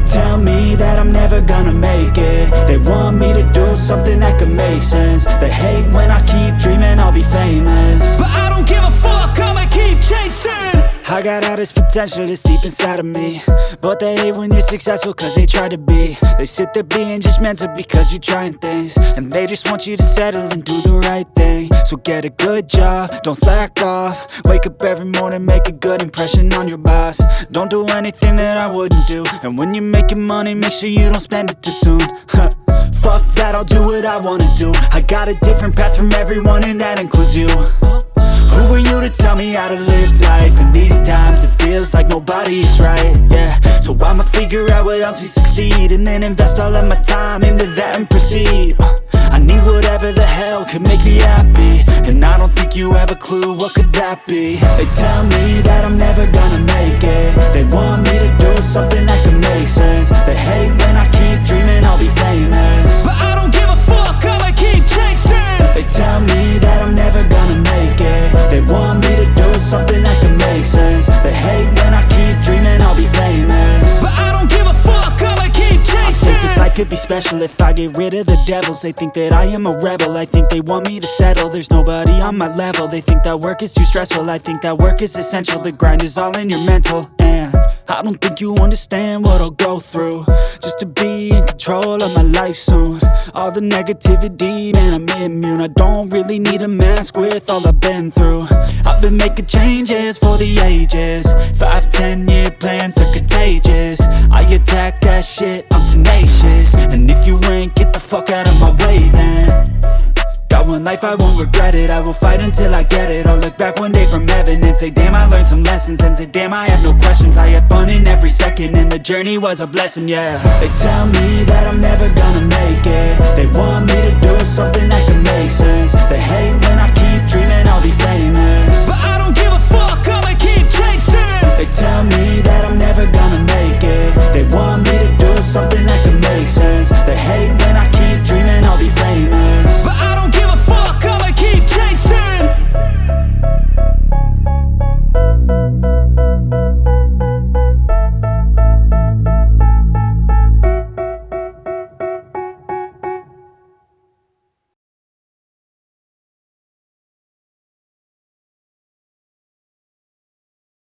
tell me that I'm never gonna make it. They want me to do something that could make sense. They hate when I keep dreaming I'll be famous, but I don't give a fuck, I'ma keep chasing. I got all this potential that's deep inside of me, but they hate when you're successful cause they try to be. They sit there being judgmental because you're trying things, and they just want you to settle and do the right thing. So get a good job, don't slack off. Wake up every morning, make a good impression on your boss. Don't do anything that I wouldn't do, and when you're making money, make sure you don't spend it too soon. Fuck that, I'll do what I wanna do. I got a different path from everyone, and that includes you. Who are you to tell me how to live life? In these times it feels like nobody is right, yeah. So I'ma figure out what else we succeed, and then invest all of my time into that and proceed. I need whatever the hell could make me happy, and I don't think you have a clue what could that be. They tell me that I'm never gonna make it. They want me to do something that could make sense. They hate when I keep dreaming I'll be famous, but I don't give a fuck, I'ma keep chasing. They tell me that I'm never gonna make it. They want me to do something that can make sense. They hate when I keep dreaming I'll be famous, but I don't give a fuck, I'ma keep chasing. I think this life could be special if I get rid of the devils. They think that I am a rebel, I think they want me to settle. There's nobody on my level. They think that work is too stressful, I think that work is essential. The grind is all in your mental, and I don't think you understand what I'll go through just to be in control of my life soon. All the negativity, man, I'm immune. I don't really need a mask with all I've been through. I've been making changes for the ages. 5-10 year plans are contagious. I attack that shit, I'm tenacious. And if you ain't, get the fuck out of my way then. Got one life, I won't regret it. I will fight until I get it. I'll look back one day from heaven and say, damn, I learned some lessons. And say, damn, I have no questions. I had fun in every second, and the journey was a blessing, yeah. They tell me that I'm never gonna make it. They want me to do something that can make sense. They hate when I keep dreaming I'll be famous, but I don't give a fuck, I'ma keep chasing. They tell me that I'm never gonna